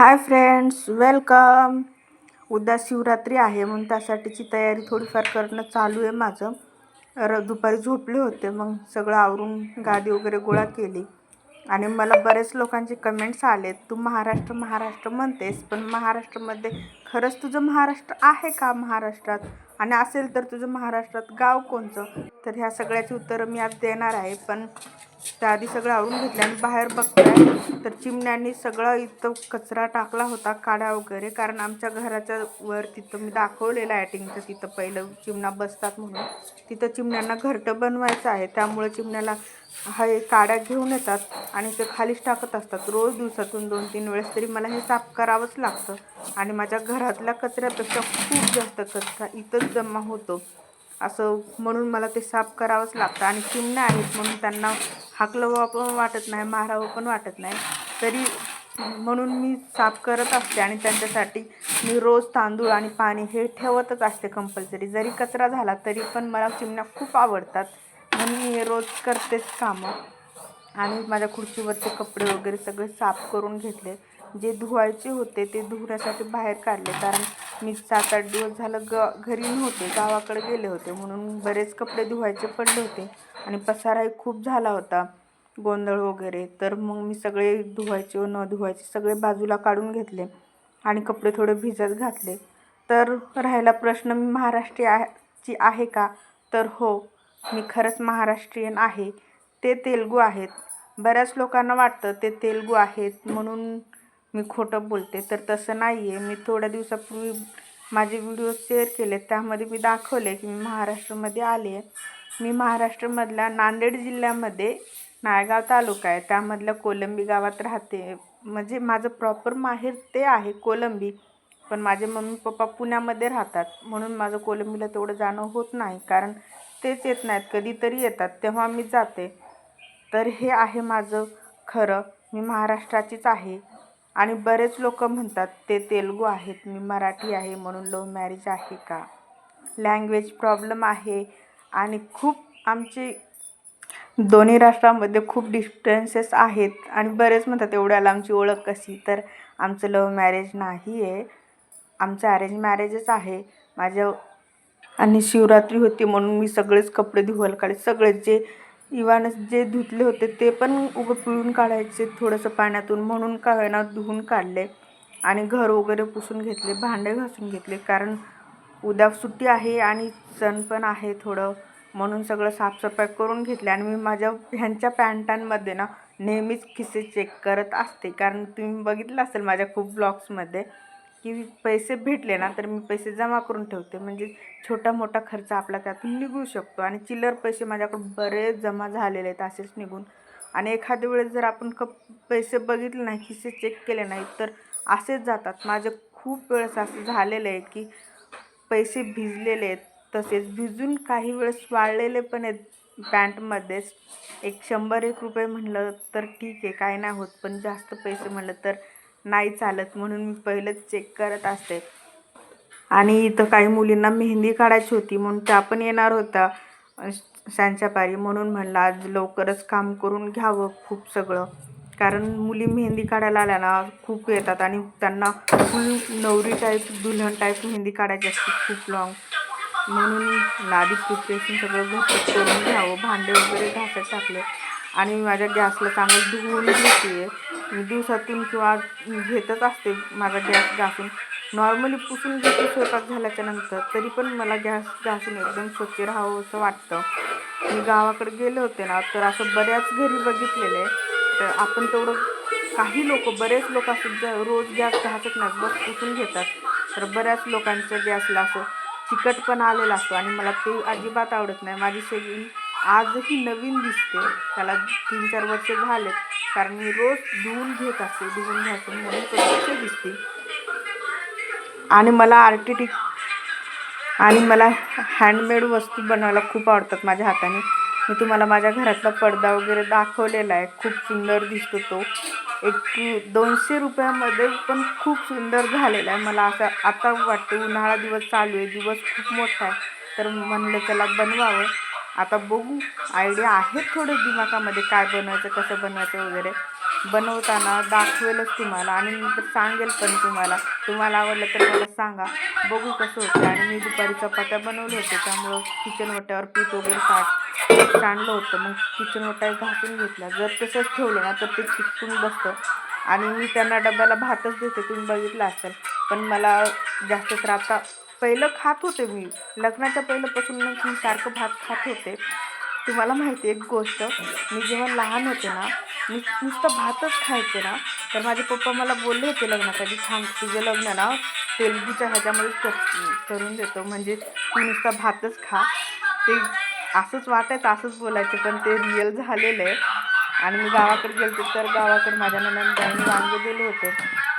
Hi friends, welcome. उद्या शिवरात्री आहे म्हणून त्यासाठीची तयारी थोडीफार करणं चालू आहे माझं. दुपारी झोपले होते, मग सगळं आवरून गादी वगैरे गोळा केली. आणि मला बरेच लोकांचे कमेंट्स आलेत, तू महाराष्ट्र महाराष्ट्र म्हणतेस, पण महाराष्ट्रामध्ये खरंच तुझं महाराष्ट्र आहे का महाराष्ट्रात? आणि असेल तर तुझं महाराष्ट्रात गाव कोणतं? तर ह्या सगळ्याची उत्तरं मी आज देणार आहे. पण त्याआधी सगळं आवरून घेतलं आणि बाहेर बघताय तर चिमण्यांनी सगळं इथं कचरा टाकला होता, काड्या वगैरे. कारण आमच्या घराच्या वर तिथं मी दाखवलेलं ॲटिंगचं, तिथं पहिलं चिमणा बसतात म्हणून तिथं चिमण्यांना घरटं बनवायचं आहे. त्यामुळे चिमण्याला हे काड्या घेऊन येतात आणि ते खालीच टाकत असतात. रोज दिवसातून 2-3 वेळेस तरी मला हे साफ करावंच लागतं. आणि माझ्या घरातल्या कचऱ्यापेक्षा खूप जास्त कचरा इथंच जमा होतो, असं म्हणून मला ते साफ करावंच लागतं. आणि चिमण्या आहेत म्हणून त्यांना हाकलवावं पण वाटत नाही, मारावं पण वाटत नाही, तरी म्हणून मी साफ करत असते. आणि त्यांच्यासाठी मी रोज तांदूळ आणि पाणी हे ठेवतच असते कंपल्सरी. जरी कचरा झाला तरी पण मला चिमण्या खूप आवडतात म्हणून मी हे रोज करतेच कामं. आणि माझ्या खुर्चीवरचे कपडे वगैरे सगळे साफ करून घेतले. जे धुवायचे होते ते धुण्यासाठी बाहेर काढले, कारण मी 7-8 दिवस झालं घरी नव्हते, गावाकडे गेले होते, म्हणून बरेच कपडे धुवायचे पडले होते. आणि पसाराही खूप झाला होता, गोंधळ वगैरे. तर मग मी सगळे धुवायचे व न धुवायचे सगळे बाजूला काढून घेतले आणि कपडे थोडे भिजत घातले. तर राहिला प्रश्न, मी महाराष्ट्रीयची आहे का? तर हो, मी खरंच महाराष्ट्रीयन आहे. ते तेलुगू आहेत. बऱ्याच लोकांना वाटतं ते तेलुगू आहेत म्हणून मी खोटं बोलते, तर तसं नाही आहे. मी थोड्या दिवसापूर्वी माझे व्हिडिओ शेअर केले, त्यामध्ये मी दाखवले की मी महाराष्ट्रामध्ये आले आहे. मी महाराष्ट्रामधल्या नांदेड जिल्ह्यामध्ये नायगाव तालुका आहे, त्यामधल्या कोलंबी गावात राहते. म्हणजे माझं प्रॉपर माहेर ते आहे कोलंबी, पण माझे मम्मी पप्पा पुण्यामध्ये राहतात म्हणून माझं कोलंबीला तेवढं जाणं होत नाही, कारण तेच येत नाहीत, कधीतरी येतात तेव्हा मी जाते. तर हे आहे माझं खरं, मी महाराष्ट्राचीच आहे. आणि बरेच लोक म्हणतात ते तेलुगू आहेत, मी मराठी आहे, म्हणून लव्ह मॅरेज आहे का? लँग्वेज प्रॉब्लेम आहे. आणि खूप आमचे दोन्ही राष्ट्रांमध्ये खूप डिफरन्सेस आहेत. आणि बरेच म्हणतात एवढ्याला आमची ओळख कशी? तर आमचं लव्ह मॅरेज नाही आहे, आमचं अरेंज मॅरेजच आहे माझ्या. आणि शिवरात्री होती म्हणून मी सगळेच कपडे धुवायला काढले, सगळे जे इव्हन जे धुतले होते ते पण उभं पिळून काढायचे थोडंसं पाण्यातून, म्हणून का होईना धुवून काढले. आणि घर वगैरे पुसून घेतले, भांडे घासून घेतले, कारण उद्या सुट्टी आहे आणि सण पण आहे थोडं, म्हणून सगळं साफसफाई करून घेतले. आणि मी माझ्या ह्यांच्या पॅन्टांमध्ये ना नेहमीच खिसे चेक करत असते, कारण तुम्ही बघितलं असेल माझ्या खूप ब्लॉग्समध्ये की पैसे भेटले ना तर मी पैसे जमा करून ठेवते, म्हणजे छोटा मोठा खर्च आपला त्यातून निघू शकतो. आणि चिल्लर पैसे माझ्याकडे बरेच जमा झालेले आहेत असेच निघून. आणि एखाद्या वेळेस जर आपण पैसे बघितले नाही, खिसे चेक केले नाही, तर असेच जातात. माझं खूप वेळेस असं झालेलं आहे की पैसे भिजलेले आहेत, तसेच भिजून काही वेळेस वाळलेले पण आहेत पॅन्टमध्येच. 100-1 रुपये म्हणलं तर ठीक आहे, काय नाही होत, पण जास्त पैसे म्हणलं तर नाही चालत, म्हणून मी पहिलंच चेक करत असते. आणि इथं काही मुलींना मेहंदी काढायची होती म्हणून त्या पण येणार होत्या सांच्या पारी, म्हणून म्हणलं आज लवकरच काम करून घ्यावं खूप सगळं, कारण मुली मेहंदी काढायला आल्या ना खूप येतात आणि त्यांना फुल नवरी टाईप दुल्हन टाईप मेहंदी काढायची असते खूप लॉंग, म्हणून आधी प्रिपरेशन सगळं घरचं करून घ्यावं. भांडे वगैरे घासायला टाकले आणि मी माझ्या गॅसला चांगलं धुवून घेते. मी दिवसातून किंवा घेतच असते माझा गॅस घासून, नॉर्मली पुसून घेते स्वयंपाक झाल्याच्या नंतर, तरी पण मला गॅस घासून एकदम स्वच्छ राहावं असं वाटतं. मी गावाकडे गेले होते ना तर असं बऱ्याच घरी बघितलेलं आहे, तर आपण तेवढं काही लोक बरेच लोक असं रोज गॅस घासत नाही, बस पुसून घेतात. तर बऱ्याच लोकांच्या गॅसला असं चिकट पण आलेला असतो आणि मला ते अजिबात आवडत नाही. माझी शेगडी आजही नवीन दिसते, त्याला 3-4 वर्ष झालेत, कारण मी रोज धुवून घेत असते, धुवून घासून, म्हणून स्वच्छ दिसते. आणि मला हँडमेड वस्तू बनवायला खूप आवडतात माझ्या हाताने. मी तुम्हाला माझ्या घरातला पडदा वगैरे दाखवलेला आहे, खूप सुंदर दिसतो तो. 200 रुपयामध्ये पण खूप सुंदर झालेला आहे. मला असं आता वाटतं, उन्हाळा दिवस चालू आहे, दिवस खूप मोठा आहे, तर म्हणलं चला बनवावं. आता बघू, आयडिया आहेत थोडं दिमागामध्ये काय बनवायचं, कसं बनवायचं वगैरे. बनवताना दाखवेलच तुम्हाला आणि नंतर सांगेल पण तुम्हाला आवडलं तर मला सांगा, बघू कसं होतं. आणि मी दुपारी चपात्या बनवले होते, त्यामुळं किचन ओट्यावर पीठ वगैरे सांडलं होतं. मग किचन ओटा घासून घेतला. जर तसंच ठेवलं ना तर ते चिकटून बसतं. आणि मी त्यांना डब्याला भातच देते, तुम्ही बघितलं असेल. पण मला जास्त तर आता पहिलं खात होते मी, लग्नाच्या पहिल्यापासून मग मी सारखं भात खात होते. तुम्हाला माहिती आहे एक गोष्ट, मी जेव्हा लहान होते ना, मी नुसतं भातच खायचे ना, तर माझे पप्पा मला बोलले होते लग्नासाठी, थांब तुझं लग्न ना तेलुगूच्या ह्याच्यामध्येच करून देतो, म्हणजे तू नुसता भातच खा. ते असंच वाटायचं, असंच बोलायचं, पण ते रिअल झालेलं आहे. आणि मी गावाकडे गेले तर गावाकडे माझ्या नणंदबाईंनी वांगे दिले होते.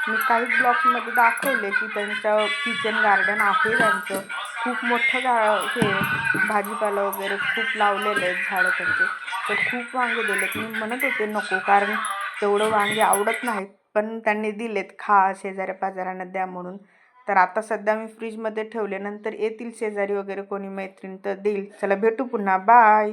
मी काही ब्लॉग्समध्ये दाखवले की त्यांचं किचन गार्डन आहे, त्यांचं खूप मोठं हे भाजीपाला वगैरे खूप लावलेलं आहे झाडं त्यांचे. तर खूप वांगे दिलेत. मी म्हणत होते नको, कारण तेवढं वांगे आवडत नाहीत, पण त्यांनी दिलेत, खा शेजाऱ्या पाजाऱ्यांना द्या म्हणून. तर आता सध्या मी फ्रीजमध्ये ठेवले, नंतर येतील शेजारी वगैरे कोणी मैत्रीण तर देईल. चला भेटू पुन्हा, बाय.